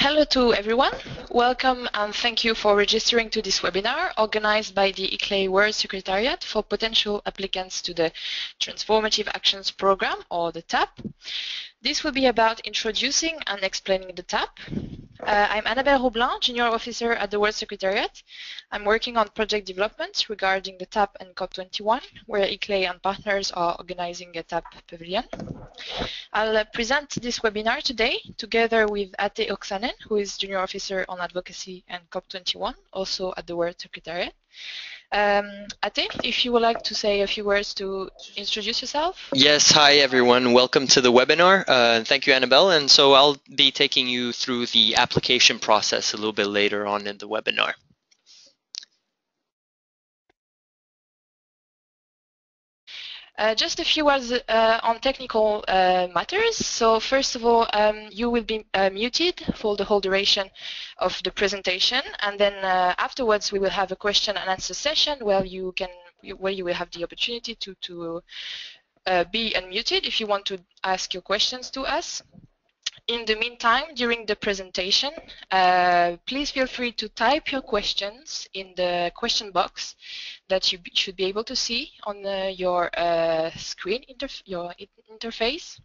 Hello to everyone. Welcome and thank you for registering to this webinar organized by the ICLEI World Secretariat for potential applicants to the Transformative Actions Program, or the TAP. This will be about introducing and explaining the TAP. I'm Annabelle Roblin, Junior Officer at the World Secretariat. I'm working on project development regarding the TAP and COP21, where ICLEI and partners are organizing a TAP pavilion. I'll present this webinar today together with Atte Oksanen, who is Junior Officer on Advocacy and COP21, also at the World Secretariat. Atte, if you would like to say a few words to introduce yourself. Yes, hi everyone. Welcome to the webinar. Thank you, Annabelle. And so I'll be taking you through the application process a little bit later on in the webinar. Just a few words on technical matters. So first of all, you will be muted for the whole duration of the presentation, and then afterwards we will have a question and answer session where you will have the opportunity to be unmuted if you want to ask your questions to us. In the meantime, during the presentation, please feel free to type your questions in the question box that you should be able to see on your screen, your interface.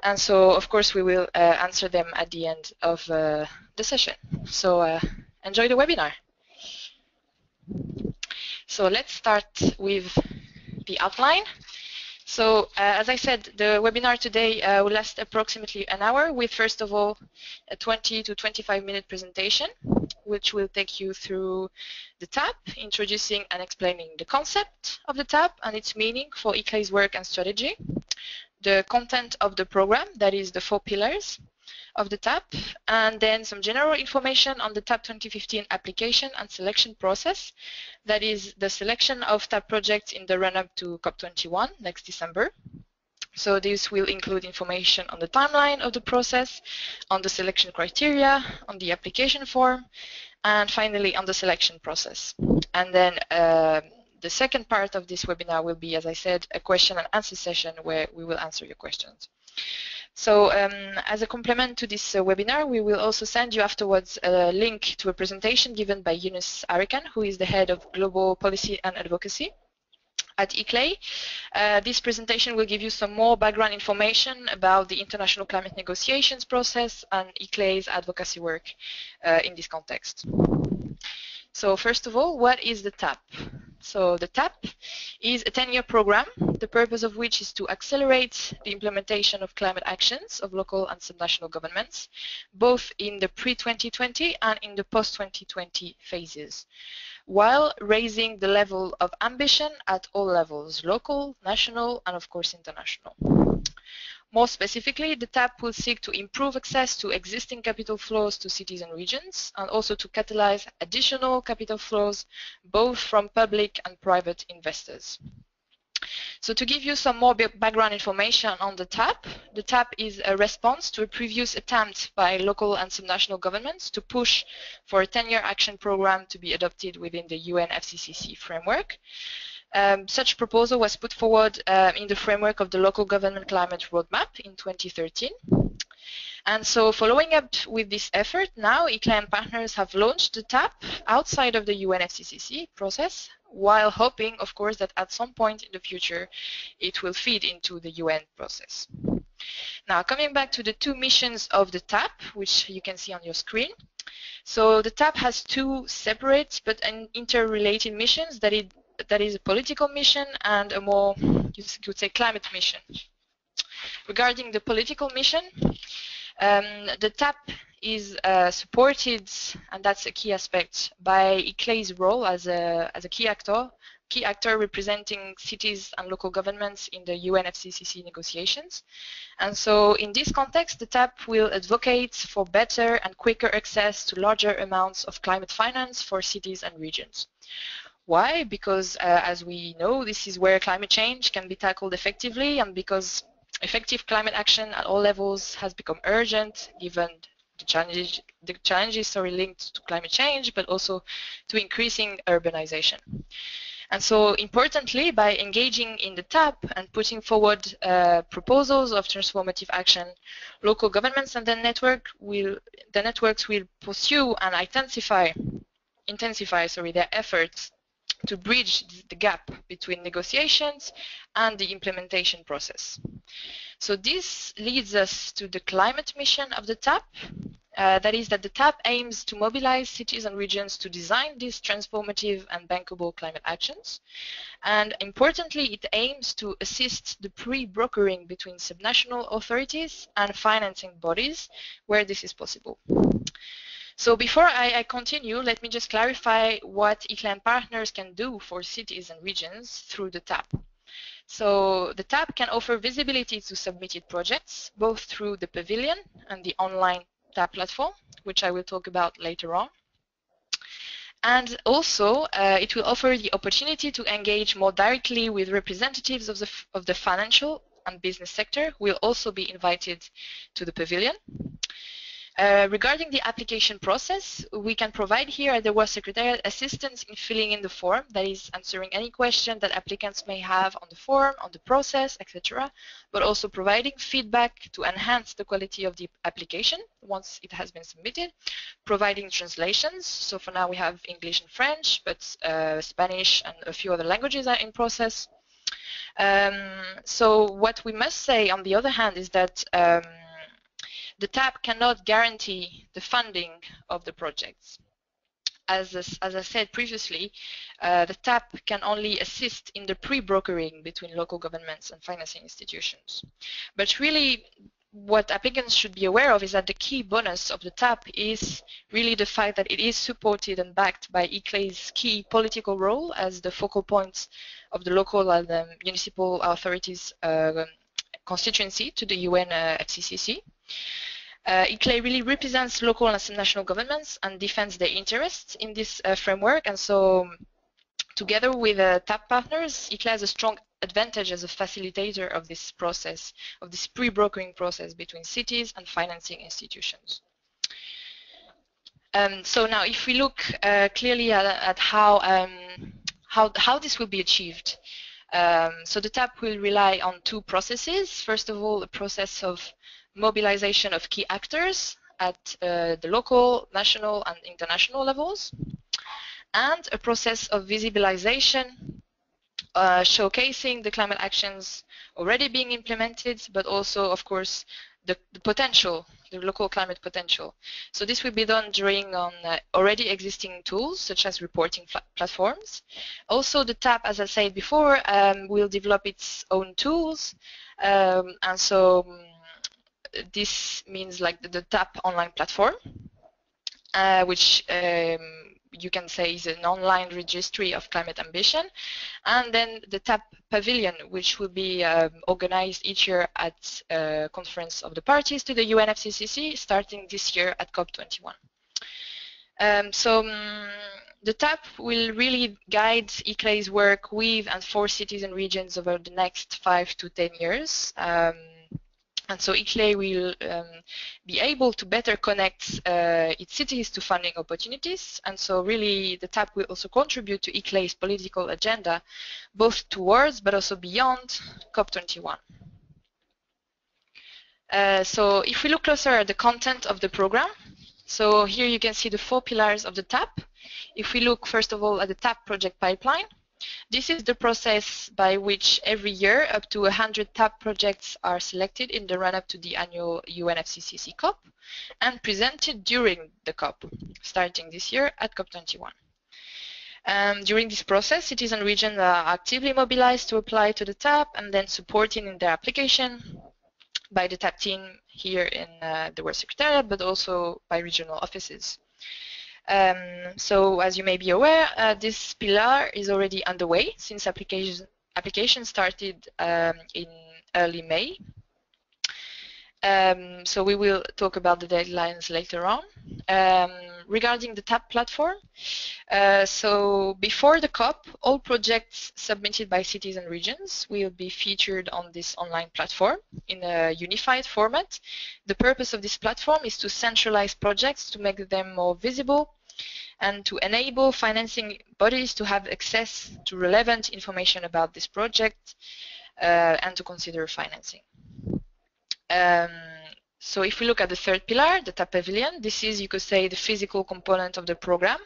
And so, of course, we will answer them at the end of the session. So enjoy the webinar. So let's start with the outline. So, as I said, the webinar today will last approximately an hour with, first of all, a 20 to 25-minute presentation, which will take you through the TAP, introducing and explaining the concept of the TAP and its meaning for ICLEI's work and strategy, the content of the program, that is the 4 pillars of the TAP, and then some general information on the TAP 2015 application and selection process, that is the selection of TAP projects in the run-up to COP21 next December. So this will include information on the timeline of the process, on the selection criteria, on the application form, and finally on the selection process. And then the second part of this webinar will be, as I said, a question and answer session where we will answer your questions. So as a complement to this webinar, we will also send you afterwards a link to a presentation given by Yunus Arikan, who is the head of Global Policy and Advocacy at ICLEI. This presentation will give you some more background information about the international climate negotiations process and ICLEI's advocacy work in this context. So first of all, what is the TAP? So the TAP is a 10-year program, the purpose of which is to accelerate the implementation of climate actions of local and subnational governments, both in the pre-2020 and in the post-2020 phases, while raising the level of ambition at all levels, local, national, and of course international. More specifically, the TAP will seek to improve access to existing capital flows to cities and regions, and also to catalyze additional capital flows, both from public and private investors. So to give you some more background information on the TAP is a response to a previous attempt by local and subnational governments to push for a 10-year action program to be adopted within the UNFCCC framework. Such proposal was put forward in the framework of the Local Government Climate Roadmap in 2013. And so following up with this effort, now ICLEI and partners have launched the TAP outside of the UNFCCC process, while hoping, of course, that at some point in the future it will feed into the UN process. Now, coming back to the 2 missions of the TAP, which you can see on your screen. So the TAP has 2 separate but interrelated missions, that is a political mission and a more, you could say, climate mission. Regarding the political mission, the TAP is supported, and that's a key aspect, by ICLEI's role as a key actor representing cities and local governments in the UNFCCC negotiations. And so in this context, the TAP will advocate for better and quicker access to larger amounts of climate finance for cities and regions. Why? Because as we know, this is where climate change can be tackled effectively, and because effective climate action at all levels has become urgent given the challenges linked to climate change, but also to increasing urbanization. And so importantly, by engaging in the TAP and putting forward proposals of transformative action, local governments and the networks will pursue and intensify their efforts to bridge the gap between negotiations and the implementation process. So this leads us to the climate mission of the TAP. That is that the TAP aims to mobilize cities and regions to design these transformative and bankable climate actions. And importantly, it aims to assist the pre-brokering between subnational authorities and financing bodies where this is possible. So before I continue, let me just clarify what ICLEI partners can do for cities and regions through the TAP. So the TAP can offer visibility to submitted projects, both through the pavilion and the online TAP platform, which I will talk about later on. And also, it will offer the opportunity to engage more directly with representatives of the financial and business sector, who will also be invited to the pavilion. Regarding the application process, we can provide here at the World Secretariat assistance in filling in the form, that is answering any question that applicants may have on the form, on the process, etc., but also providing feedback to enhance the quality of the application once it has been submitted, providing translations. So for now we have English and French, but Spanish and a few other languages are in process. So what we must say on the other hand is that the TAP cannot guarantee the funding of the projects. As I said previously, the TAP can only assist in the pre-brokering between local governments and financing institutions. But really, what applicants should be aware of is that the key bonus of the TAP is really the fact that it is supported and backed by ICLEI's key political role as the focal points of the local and municipal authorities constituency to the UN FCCC. ICLEI really represents local and national governments and defends their interests in this framework, and so together with TAP partners, ICLEI has a strong advantage as a facilitator of this process, of this pre-brokering process between cities and financing institutions. So now if we look clearly at how this will be achieved, so the TAP will rely on two processes. First of all, a process of mobilization of key actors at the local, national and international levels, and a process of visibilization showcasing the climate actions already being implemented, but also of course the potential, the local climate potential. So this will be done drawing on already existing tools such as reporting platforms. Also the TAP, as I said before, will develop its own tools, and so this means like the TAP online platform, which you can say is an online registry of climate ambition, and then the TAP pavilion, which will be organized each year at a conference of the parties to the UN FCCC, starting this year at COP21. The TAP will really guide ICLEI's work with and for cities and regions over the next 5 to 10 years. And so ICLEI will be able to better connect its cities to funding opportunities. And so really the TAP will also contribute to ICLEI's political agenda, both towards but also beyond COP21. So if we look closer at the content of the program, so here you can see the 4 pillars of the TAP. If we look first of all at the TAP project pipeline, this is the process by which every year up to 100 TAP projects are selected in the run-up to the annual UNFCCC COP and presented during the COP, starting this year at COP21. During this process, cities and regions are actively mobilized to apply to the TAP and then supported in their application by the TAP team here in the World Secretariat, but also by regional offices. So as you may be aware, this pillar is already underway since application started in early May. So we will talk about the deadlines later on. Regarding the TAP platform, so before the COP, all projects submitted by cities and regions will be featured on this online platform in a unified format. The purpose of this platform is to centralize projects to make them more visible and to enable financing bodies to have access to relevant information about this project and to consider financing. So if we look at the third pillar, the TAP Pavilion, this is, you could say, the physical component of the program.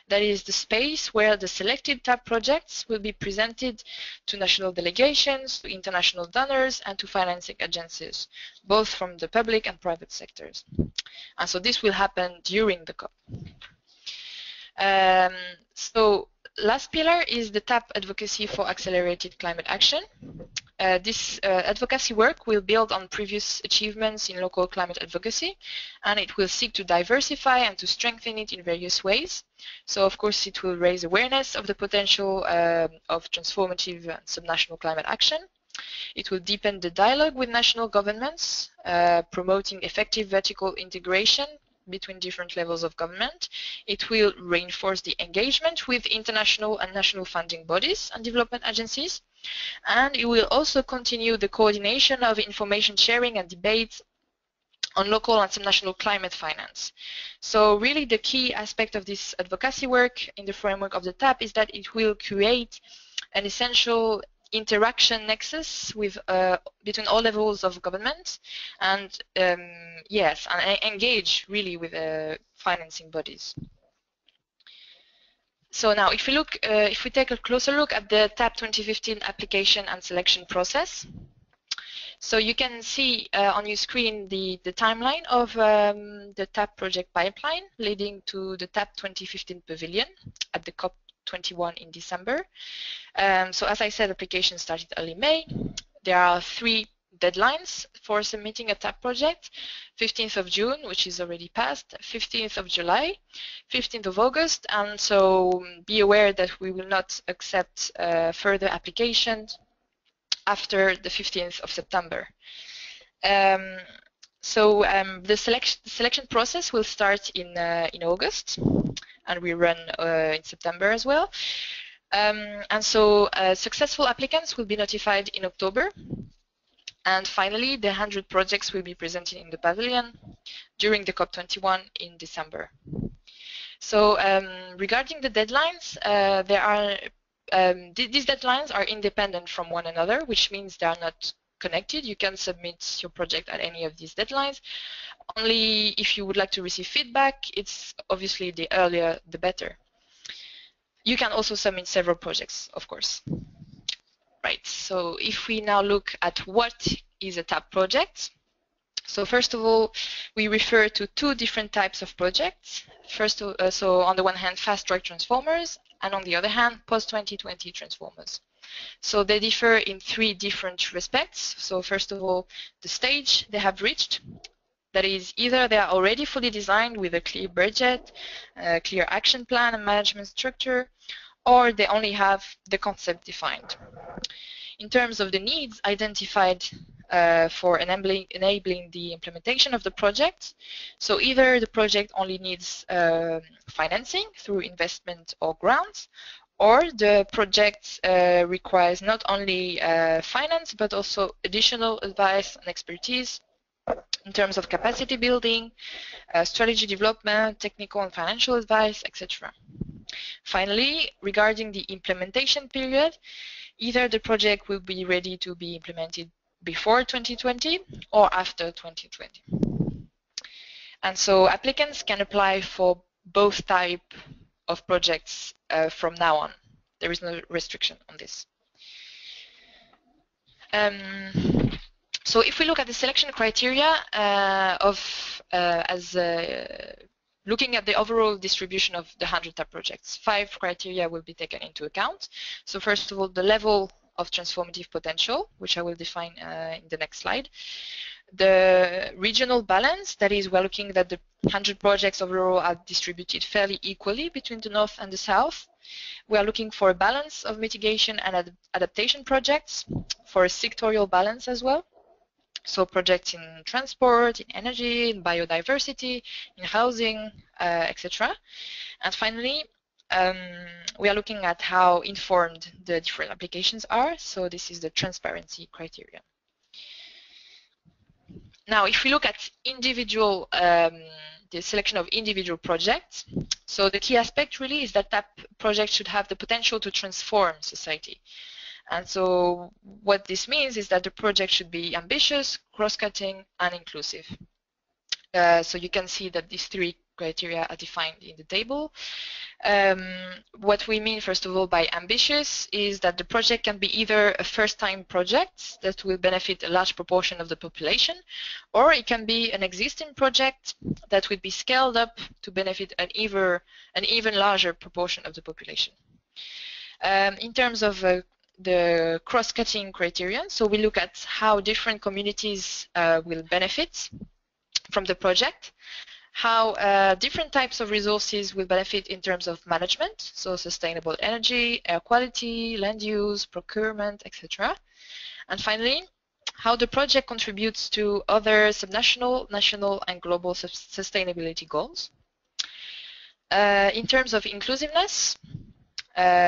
That is the space where the selected TAP projects will be presented to national delegations, to international donors, and to financing agencies, both from the public and private sectors. And so this will happen during the COP. So last pillar is the TAP advocacy for accelerated climate action. This advocacy work will build on previous achievements in local climate advocacy, and it will seek to diversify and to strengthen it in various ways. So of course it will raise awareness of the potential of transformative subnational climate action. It will deepen the dialogue with national governments, promoting effective vertical integration between different levels of government. It will reinforce the engagement with international and national funding bodies and development agencies. And it will also continue the coordination of information sharing and debates on local and subnational climate finance. So really the key aspect of this advocacy work in the framework of the TAP is that it will create an essential interaction nexus with between all levels of government, and yes, and engage really with financing bodies. So now, if we take a closer look at the TAP 2015 application and selection process, so you can see on your screen the timeline of the TAP project pipeline leading to the TAP 2015 pavilion at the COP21 in December. So as I said, applications started early May. There are 3 deadlines for submitting a TAP project: 15th of June, which is already passed, 15th of July, 15th of August, and so be aware that we will not accept further applications after the 15th of September. The selection process will start in August, and we run in September as well. And so successful applicants will be notified in October. And finally, the 100 projects will be presented in the pavilion during the COP21 in December. So regarding the deadlines, these deadlines are independent from one another, which means they are not connected. You can submit your project at any of these deadlines. Only if you would like to receive feedback, it's obviously the earlier the better. You can also submit several projects, of course. Right, so if we now look at what is a TAP project. So first of all, we refer to 2 different types of projects. First, so on the one hand, fast-track transformers, and on the other hand, post-2020 transformers. So they differ in 3 different respects. So first of all, the stage they have reached. That is, either they are already fully designed with a clear budget, a clear action plan and management structure, or they only have the concept defined. In terms of the needs identified for enabling the implementation of the project, so either the project only needs financing through investment or grants, or the project requires not only finance but also additional advice and expertise in terms of capacity building, strategy development, technical and financial advice, etc. Finally, regarding the implementation period, either the project will be ready to be implemented before 2020 or after 2020. And so applicants can apply for both types of projects from now on. There is no restriction on this. So if we look at the selection criteria looking at the overall distribution of the 100 TAP projects, 5 criteria will be taken into account. So first of all, the level of transformative potential, which I will define in the next slide. The regional balance, that is, we're looking that the 100 projects overall are distributed fairly equally between the north and the south. We are looking for a balance of mitigation and adaptation projects, for a sectorial balance as well. So projects in transport, in energy, in biodiversity, in housing, etc. And finally, we are looking at how informed the different applications are. So this is the transparency criterion. Now, if we look at individual the selection of individual projects. So the key aspect really is that project should have the potential to transform society. And so what this means is that the project should be ambitious, cross-cutting, and inclusive. So you can see that these three criteria are defined in the table. What we mean, first of all, by ambitious is that the project can be either a first-time project that will benefit a large proportion of the population, or it can be an existing project that would be scaled up to benefit an even larger proportion of the population. In terms of the cross-cutting criterion, so we look at how different communities will benefit from the project, how different types of resources will benefit in terms of management, so sustainable energy, air quality, land use, procurement, etc. And finally, how the project contributes to other subnational, national, and global sustainability goals. In terms of inclusiveness,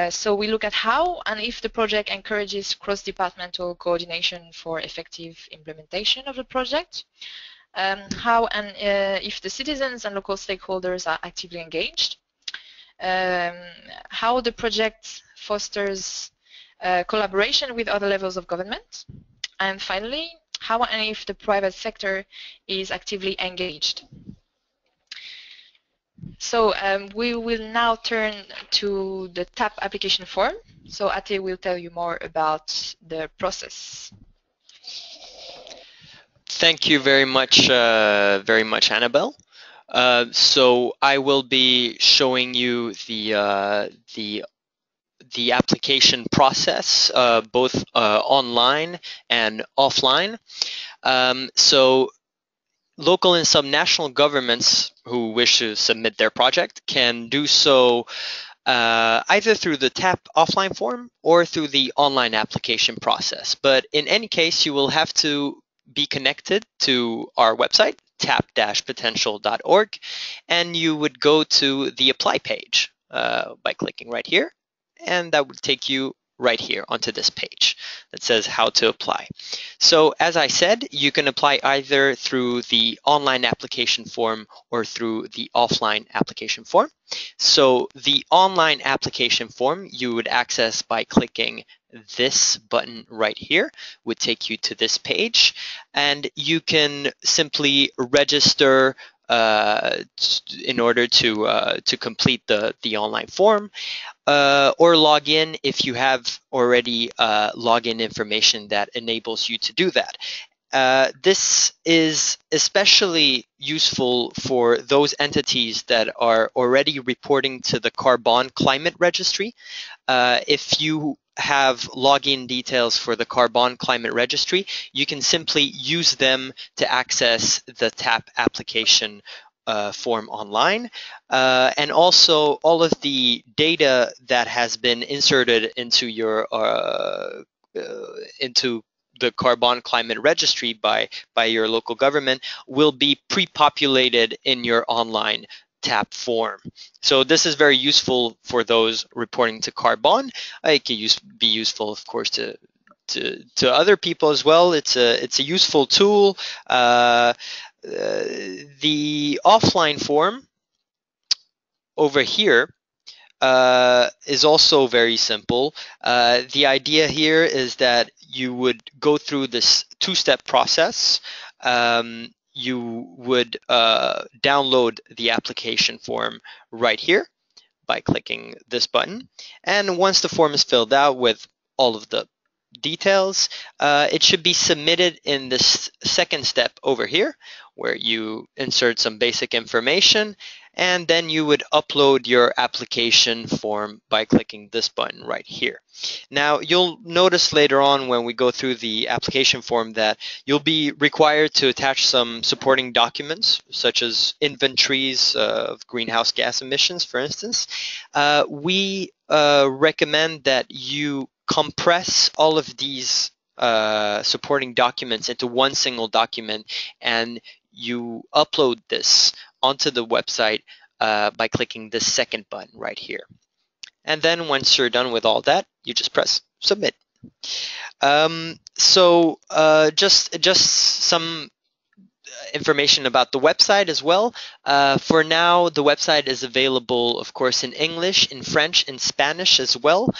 so we look at how and if the project encourages cross-departmental coordination for effective implementation of the project. How and if the citizens and local stakeholders are actively engaged, how the project fosters collaboration with other levels of government, and finally, how and if the private sector is actively engaged. So we will now turn to the TAP application form. So Atte will tell you more about the process. Thank you very much, Annabelle. So I will be showing you the application process, both online and offline. So local and subnational governments who wish to submit their project can do so either through the TAP offline form or through the online application process. But in any case, you will have to be connected to our website, tap-potential.org, and you would go to the apply page by clicking right here, and that would take you right here onto this page that says how to apply. So as I said, you can apply either through the online application form or through the offline application form. So the online application form you would access by clicking this button right here, would take you to this page, and you can simply register in order to complete the online form, or log in if you have already login information that enables you to do that. This is especially useful for those entities that are already reporting to the Carbon Climate Registry. If you have login details for the Carbon Climate Registry, you can simply use them to access the TAP application form online, and also all of the data that has been inserted into your into the Carbon Climate Registry by your local government will be pre-populated in your online TAP form. So this is very useful for those reporting to Carbon. It can be useful, of course, to other people as well. It's a useful tool. The offline form over here is also very simple. The idea here is that you would go through this two-step process. You would download the application form right here by clicking this button. And once the form is filled out with all of the details, it should be submitted in this second step over here, where you insert some basic information, and then you would upload your application form by clicking this button right here. Now, you'll notice later on when we go through the application form that you'll be required to attach some supporting documents, such as inventories of greenhouse gas emissions, for instance. We recommend that you compress all of these supporting documents into one single document, and you upload this onto the website by clicking this second button right here. And then once you're done with all that, you just press submit. So just some information about the website as well. For now, the website is available, of course, in English, in French, in Spanish as well.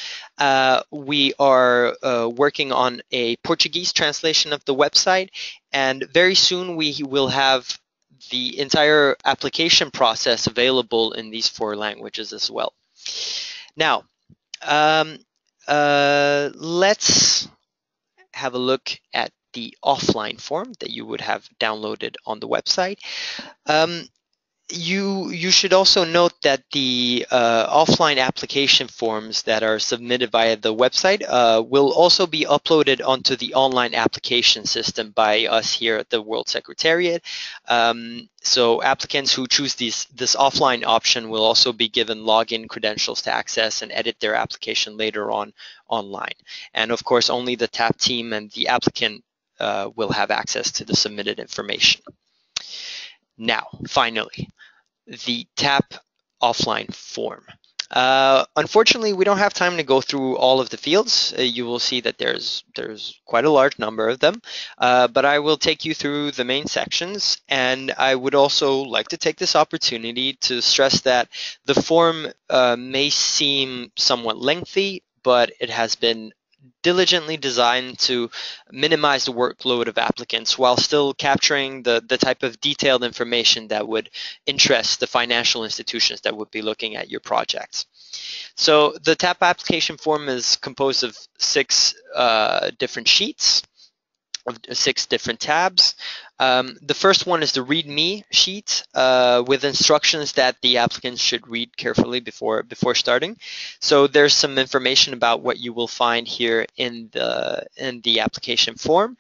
We are working on a Portuguese translation of the website, and very soon we will have the entire application process available in these 4 languages as well. Now, let's have a look at the offline form that you would have downloaded on the website. You should also note that the offline application forms that are submitted via the website will also be uploaded onto the online application system by us here at the World Secretariat. So applicants who choose this offline option will also be given login credentials to access and edit their application later on online. And of course, only the TAP team and the applicant will have access to the submitted information. Now, finally, the TAP offline form. Unfortunately, we don't have time to go through all of the fields. You will see that there's quite a large number of them, but I will take you through the main sections, and I would also like to take this opportunity to stress that the form may seem somewhat lengthy, but it has been diligently designed to minimize the workload of applicants while still capturing the type of detailed information that would interest the financial institutions that would be looking at your projects. So the TAP application form is composed of 6 different sheets, of 6 different tabs. The first one is the README sheet with instructions that the applicants should read carefully before starting. So there's some information about what you will find here in the application form.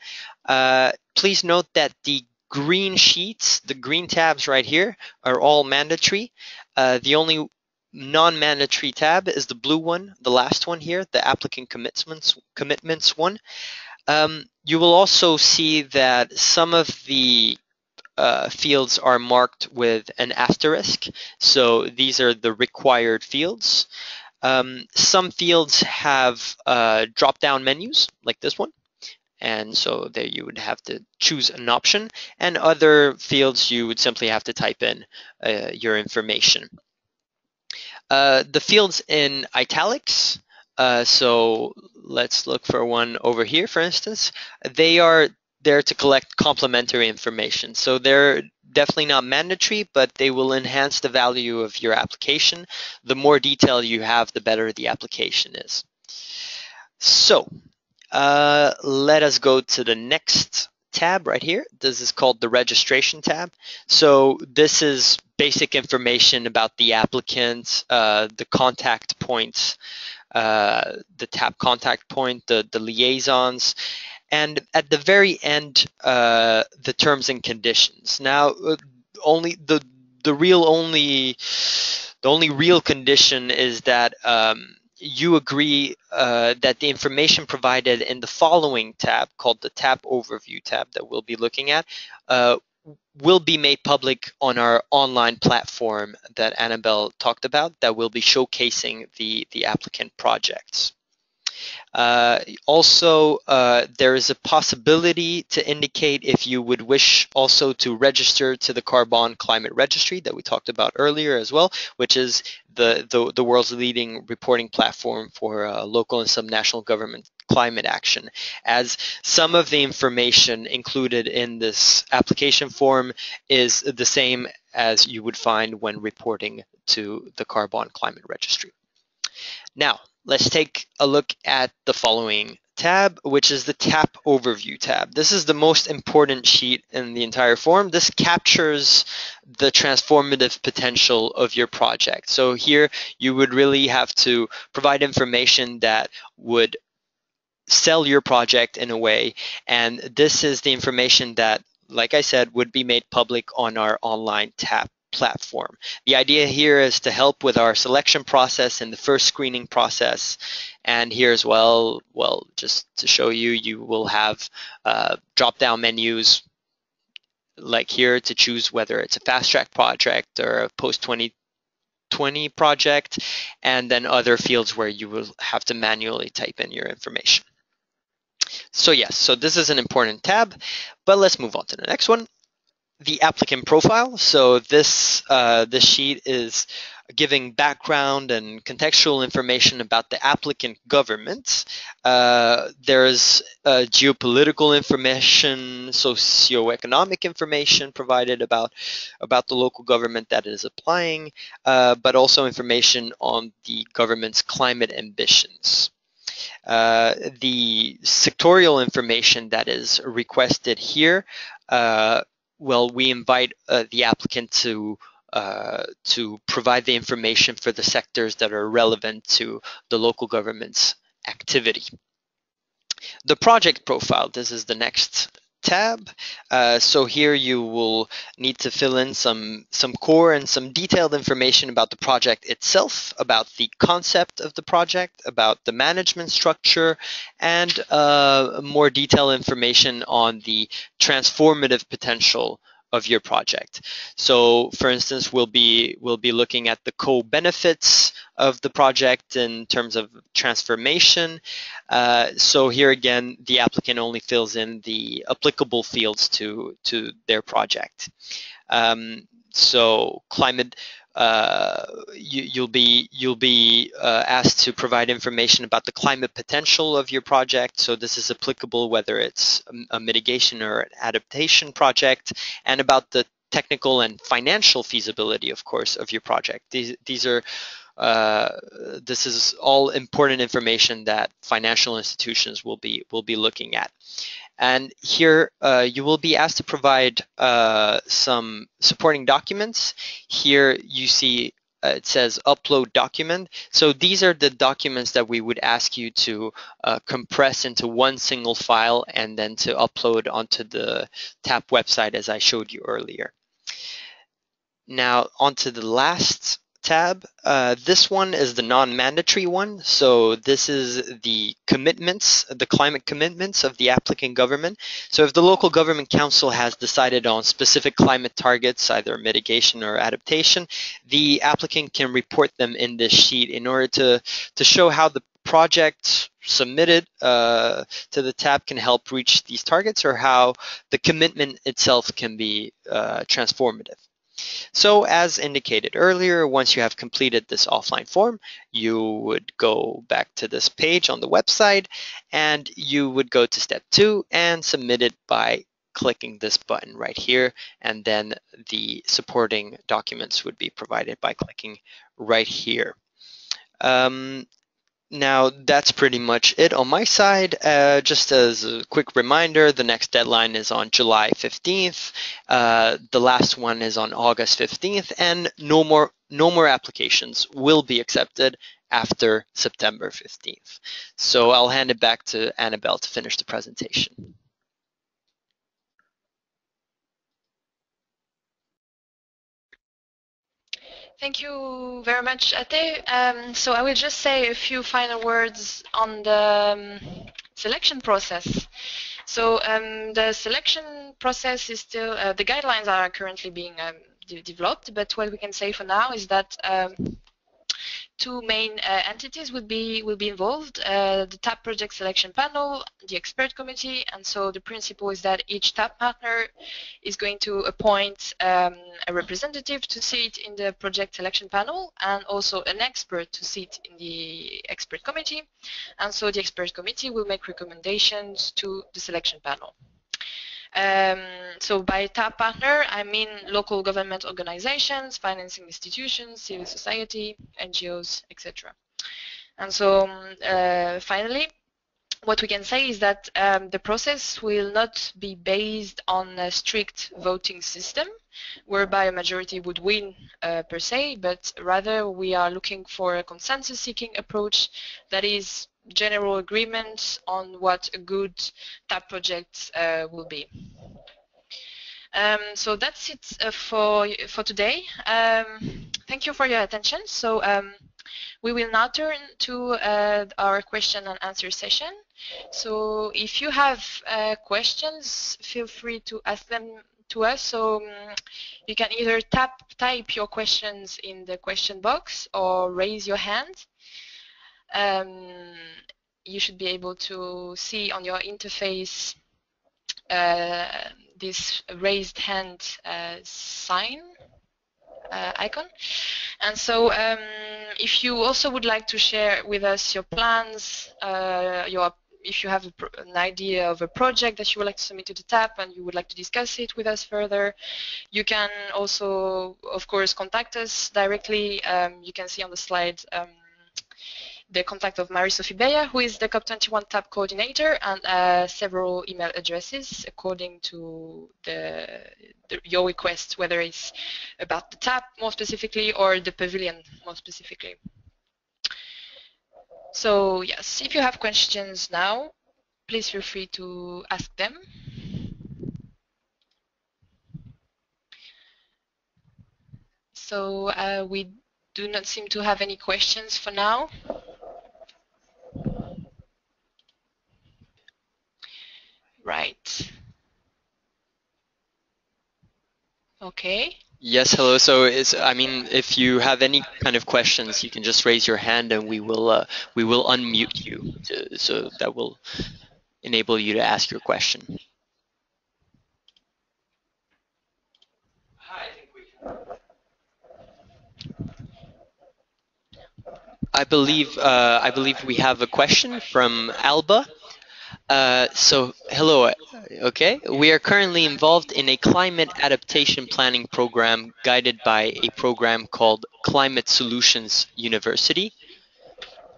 Please note that the green sheets, the green tabs right here, are all mandatory. The only non-mandatory tab is the blue one, the last one here, the applicant commitments one. You will also see that some of the fields are marked with an asterisk. So these are the required fields. Some fields have drop-down menus, like this one. And so there you would have to choose an option. And other fields, you would simply have to type in your information. The fields in italics, so let's look for one over here, for instance. They are there to collect complementary information. So they're definitely not mandatory, but they will enhance the value of your application. The more detail you have, the better the application is. So let us go to the next tab right here. This is called the registration tab. So this is basic information about the applicant, the contact points, the TAP contact point, the liaisons, and at the very end, the terms and conditions. Now, only the only real condition is that you agree that the information provided in the following tab, called the TAP Overview tab that we'll be looking at, will be made public on our online platform that Annabelle talked about, that will be showcasing the applicant projects. Also, there is a possibility to indicate if you would wish also to register to the Carbon Climate Registry that we talked about earlier as well, which is the world's leading reporting platform for local and subnational government climate action, as some of the information included in this application form is the same as you would find when reporting to the Carbon Climate Registry. Now, let's take a look at the following tab, which is the TAP Overview tab. This is the most important sheet in the entire form. This captures the transformative potential of your project. So here you would really have to provide information that would sell your project in a way, and this is the information that, like I said, would be made public on our online TAP platform. The idea here is to help with our selection process and the first screening process. And here as well, just to show you, you will have drop-down menus like here to choose whether it's a fast-track project or a post-2020 project, and then other fields where you will have to manually type in your information. So yes, so this is an important tab, but let's move on to the next one. the applicant profile. So this this sheet is giving background and contextual information about the applicant government. There's geopolitical information, socioeconomic information provided about the local government that is applying, but also information on the government's climate ambitions. The sectorial information that is requested here, well, we invite the applicant to provide the information for the sectors that are relevant to the local government's activity. The project profile, this is the next tab. So here you will need to fill in some core and some detailed information about the project itself, about the concept of the project, about the management structure, and more detailed information on the transformative potential of your project. So for instance, we'll be looking at the co-benefits of the project in terms of transformation. So here again, the applicant only fills in the applicable fields to their project. So climate, you'll be asked to provide information about the climate potential of your project. So this is applicable whether it's a mitigation or an adaptation project, and about the technical and financial feasibility, of course, of your project. These are this is all important information that financial institutions will be looking at. And here you will be asked to provide some supporting documents. Here you see it says upload document. So these are the documents that we would ask you to compress into one single file and then to upload onto the TAP website as I showed you earlier. Now onto the last tab. This one is the non-mandatory one. So this is the commitments, the climate commitments of the applicant government. So if the local government council has decided on specific climate targets, either mitigation or adaptation, the applicant can report them in this sheet in order to show how the project submitted to the TAP can help reach these targets, or how the commitment itself can be transformative. So as indicated earlier, once you have completed this offline form, you would go back to this page on the website and you would go to step 2 and submit it by clicking this button right here, and then the supporting documents would be provided by clicking right here. Now that's pretty much it on my side. Just as a quick reminder, the next deadline is on July 15th. The last one is on August 15th, and no more applications will be accepted after September 15th. So I'll hand it back to Annabelle to finish the presentation. Thank you very much, Atte. So I will just say a few final words on the selection process. So the selection process is still, the guidelines are currently being developed, but what we can say for now is that two main entities will be involved, the TAP project selection panel, the expert committee, and so the principle is that each TAP partner is going to appoint a representative to sit in the project selection panel, and also an expert to sit in the expert committee, and so the expert committee will make recommendations to the selection panel. So by TAP partner, I mean local government organizations, financing institutions, civil society, NGOs, etc. And so finally, what we can say is that the process will not be based on a strict voting system whereby a majority would win per se, but rather we are looking for a consensus-seeking approach that is general agreement on what a good TAP project will be. So that's it for today. Thank you for your attention. So we will now turn to our question and answer session. So if you have questions, feel free to ask them to us. So you can either type your questions in the question box or raise your hand. You should be able to see on your interface this raised hand sign icon. And so if you also would like to share with us your plans, if you have an idea of a project that you would like to submit to the TAP and you would like to discuss it with us further, you can also, of course, contact us directly. You can see on the slide the contact of Marie-Sophie Beyer, who is the COP21 TAP coordinator, and several email addresses according to your request, whether it's about the TAP more specifically or the pavilion more specifically. So yes, if you have questions now, please feel free to ask them. So we do not seem to have any questions for now. Right. Okay. Yes, hello. So I mean, if you have any kind of questions, you can just raise your hand and we will unmute you, so that will enable you to ask your question. I believe we have a question from Alba. So hello. Okay, we are currently involved in a climate adaptation planning program guided by a program called Climate Solutions University.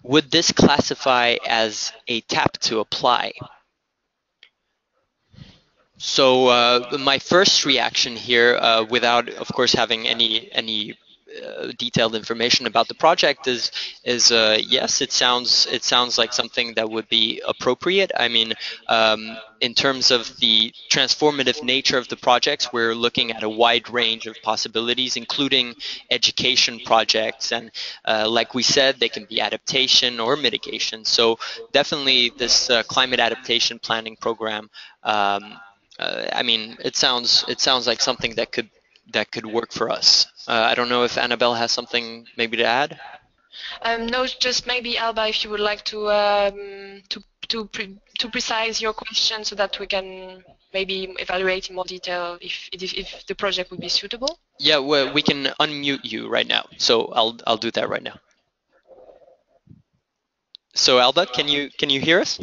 Would this classify as a TAP to apply? So my first reaction here, without of course having any detailed information about the project, is yes, it sounds like something that would be appropriate. I mean, in terms of the transformative nature of the projects, we're looking at a wide range of possibilities, including education projects, and like we said, they can be adaptation or mitigation. So definitely this climate adaptation planning program, I mean, it sounds like something that could work for us. I don't know if Annabelle has something maybe to add. No, just maybe Alba, if you would like to precise your question so that we can maybe evaluate in more detail if the project would be suitable. Yeah, well, we can unmute you right now, so I'll do that right now. So Alba, can you hear us?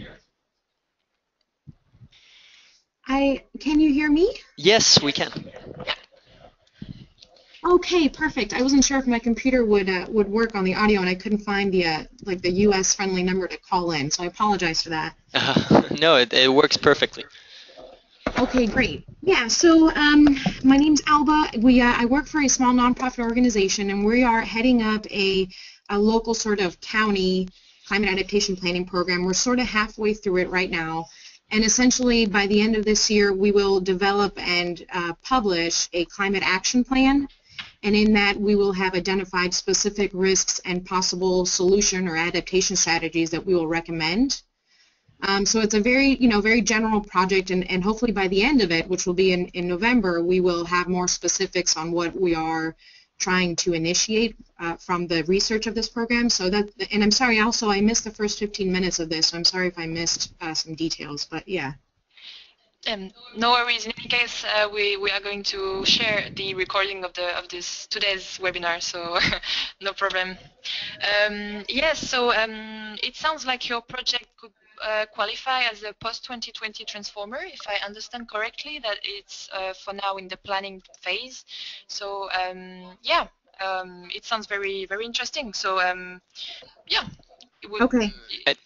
Can you hear me? Yes, we can. Okay, perfect. I wasn't sure if my computer would work on the audio, and I couldn't find the like the US friendly number to call in, so I apologize for that. No, it works perfectly. Okay, great. Yeah, so my name's Alba. I work for a small nonprofit organization, and we are heading up a local sort of county climate adaptation planning program. We're sort of halfway through it right now. And essentially, by the end of this year, we will develop and publish a climate action plan. And in that, we will have identified specific risks and possible solution or adaptation strategies that we will recommend. So it's a very, very general project, and hopefully by the end of it, which will be in November, we will have more specifics on what we are trying to initiate from the research of this program. So that, and I'm sorry, also I missed the first 15 minutes of this, so I'm sorry if I missed some details, but yeah. No worries. In any case, we are going to share the recording of today's webinar, so no problem. Yes, so it sounds like your project could qualify as a post-2020 transformer, if I understand correctly, that it's for now in the planning phase. So yeah, it sounds very, very interesting. So yeah, it would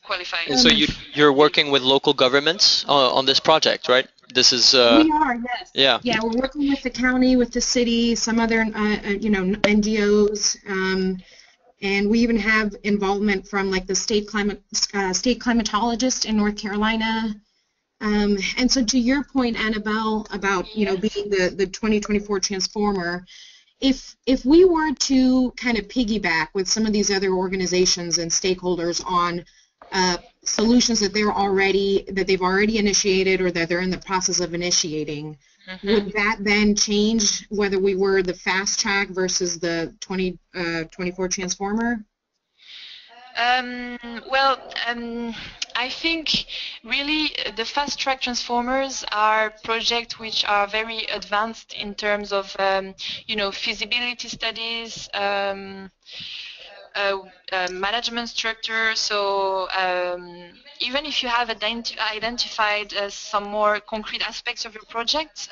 qualify. And so you're working with local governments on this project, right? This is we are, yes. Yeah. Yeah, we're working with the county, with the city, some other NGOs, and we even have involvement from like the state climatologist in North Carolina. And so to your point, Annabelle, about being the 2024 transformer, if we were to kind of piggyback with some of these other organizations and stakeholders on solutions that they've already initiated or that they're in the process of initiating, would that then change whether we were the fast track versus the 2024 transformer? Well, I think really the fast track transformers are projects which are very advanced in terms of feasibility studies, management structure. So even if you have identified some more concrete aspects of your project,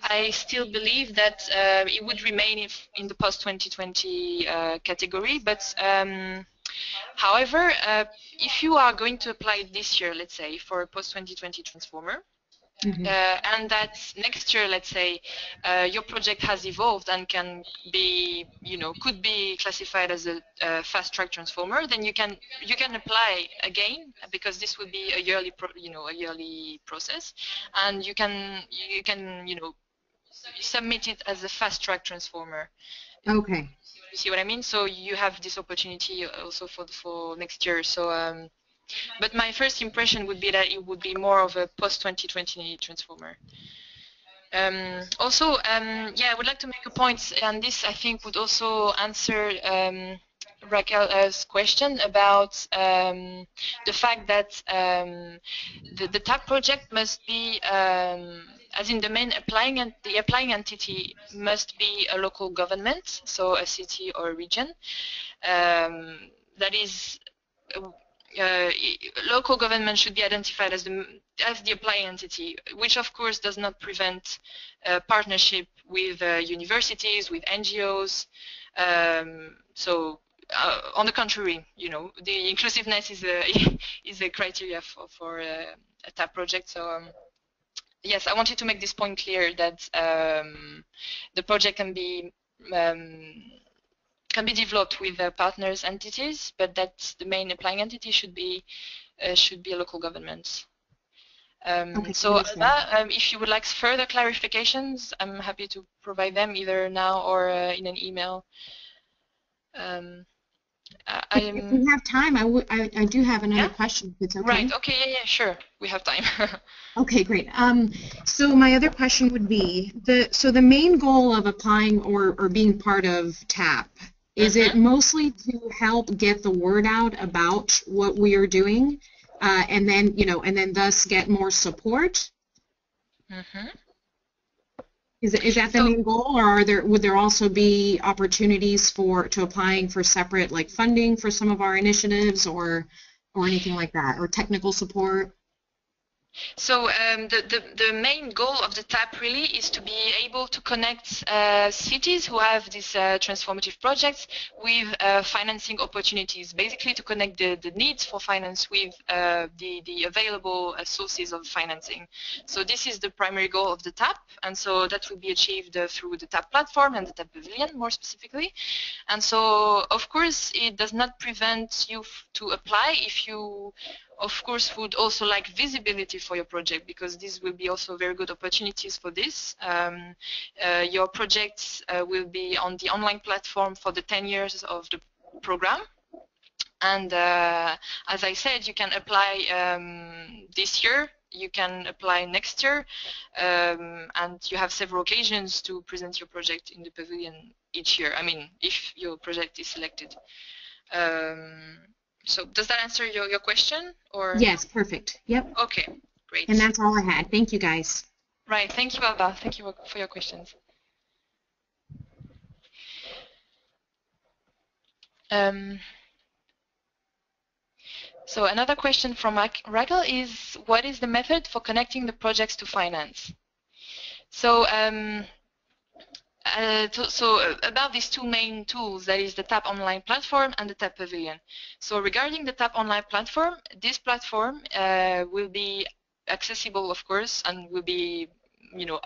I still believe that it would remain in the post-2020 category. But however, if you are going to apply it this year, let's say, for a post-2020 transformer, and that next year, let's say, your project has evolved and can be, could be classified as a fast track transformer, then you can apply again, because this will be a yearly process, and you can submit it as a fast track transformer. Okay. You see what I mean? So you have this opportunity also for next year. So. But my first impression would be that it would be more of a post-2020 transformer. Also, I would like to make a point, and this I think would also answer Raquel's question about the fact that the TAP project must be, as in the main applying entity must be a local government, so a city or a region. That is. Local government should be identified as the applying entity, which of course does not prevent partnership with universities, with NGOs. So on the contrary, the inclusiveness is a criteria for a TAP project. So yes, I wanted to make this point clear that the project can be developed with partners entities, but that the main applying entity should be a local government. Okay, so if you would like further clarifications, I'm happy to provide them either now or in an email. If we have time, I do have another question, if it's okay. Right, okay, yeah, sure, we have time. Okay, great. So my other question would be, the main goal of applying or being part of TAP, is it mostly to help get the word out about what we are doing, and then thus get more support? Is that the main goal, or would there also be opportunities to applying for separate funding for some of our initiatives or anything like that, or technical support? So the main goal of the TAP really is to be able to connect cities who have these transformative projects with financing opportunities, basically to connect the needs for finance with the available sources of financing. So this is the primary goal of the TAP, and so that will be achieved through the TAP platform and the TAP Pavilion more specifically. And so of course it does not prevent you to apply if you of course would also like visibility for your project, because these will be also very good opportunities for this. Your projects will be on the online platform for the 10 years of the program. And as I said, you can apply this year, you can apply next year, and you have several occasions to present your project in the pavilion each year, I mean, if your project is selected. So does that answer your question? Or? Yes, perfect. Yep. Okay, great. And that's all I had. Thank you, guys. Right. Thank you, Alba. Thank you for your questions. So another question from Raquel is, what is the method for connecting the projects to finance? So about these two main tools, that is the TAP Online platform and the TAP Pavilion. So regarding the TAP Online platform, this platform will be accessible, of course, and will be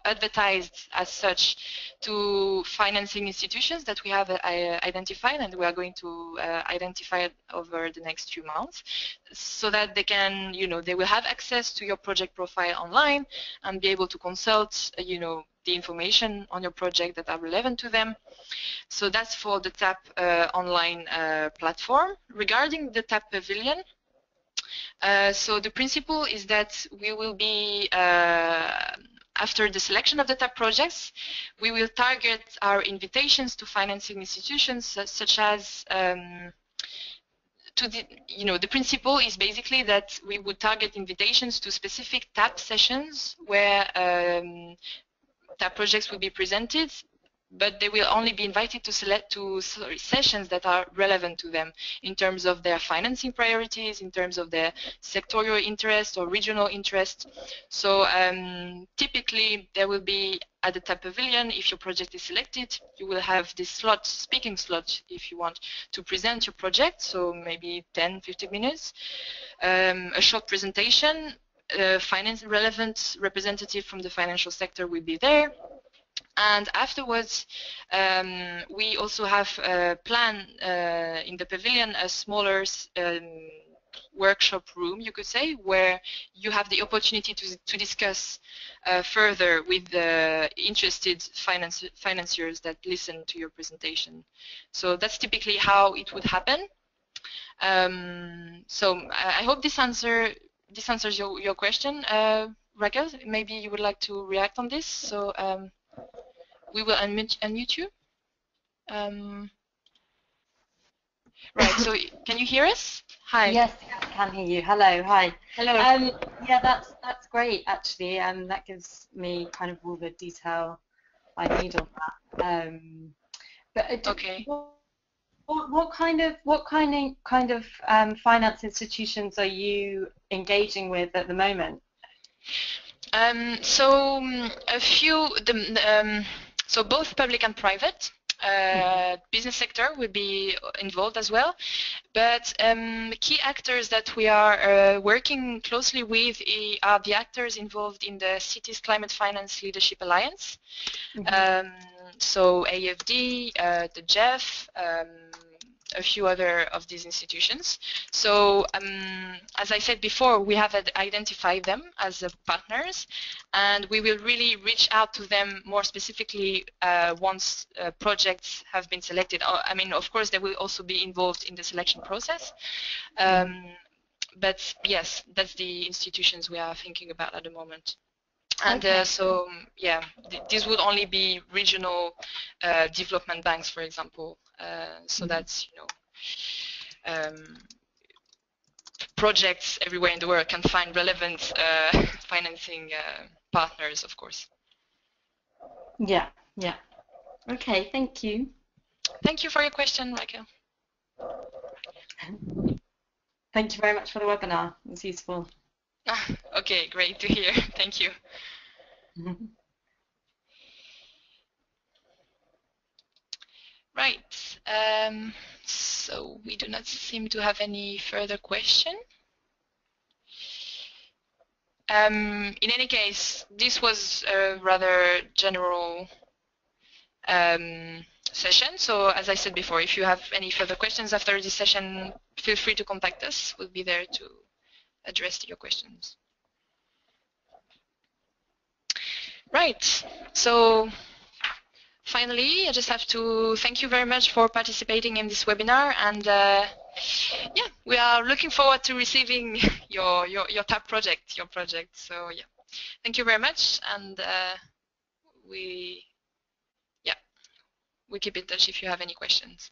advertised as such to financing institutions that we have identified, and we are going to identify over the next few months, so that they can, they will have access to your project profile online and be able to consult, the information on your project that are relevant to them. So that's for the TAP online platform. Regarding the TAP Pavilion, so the principle is that we will be, after the selection of the TAP projects, we will target our invitations to financing institutions such as the principle is basically that we would target invitations to specific TAP sessions where TAP projects will be presented, but they will only be invited to sessions that are relevant to them in terms of their financing priorities, in terms of their sectorial interest or regional interest. So typically there will be at the TAP Pavilion, if your project is selected, you will have this slot, speaking slot, if you want, to present your project, so maybe 10, 15 minutes, a short presentation, finance relevant representative from the financial sector will be there. And afterwards, we also have planned in the pavilion a smaller workshop room, you could say, where you have the opportunity to discuss further with the interested financiers that listen to your presentation. So that's typically how it would happen. So I hope this answers your question, Raquel. Maybe you would like to react on this. So we will unmute you. Right, so can you hear us? Hi. Yes, I can hear you. Hello, hi. Hello. Yeah, that's great actually, and that gives me kind of all the detail I need on that. But okay. What kind of finance institutions are you engaging with at the moment? So a few, so both public and private. Business sector will be involved as well, but key actors that we are working closely with are the actors involved in the Cities Climate Finance Leadership Alliance. So AFD, the GEF, a few other of these institutions. So as I said before, we have identified them as partners, and we will really reach out to them more specifically once projects have been selected. I mean, of course, they will also be involved in the selection process. But yes, that's the institutions we are thinking about at the moment. And so, yeah, these would only be regional development banks, for example. So that's, projects everywhere in the world can find relevant financing partners, of course. Yeah, yeah. Okay, thank you. Thank you for your question, Raquel. Thank you very much for the webinar. It was useful. Okay, great to hear. Thank you. Right. So we do not seem to have any further question. In any case, this was a rather general session. So as I said before, if you have any further questions after this session, feel free to contact us. We'll be there to address your questions. Right. So finally, I just have to thank you very much for participating in this webinar, and yeah, we are looking forward to receiving your TAP project, So yeah, thank you very much, and we keep in touch if you have any questions.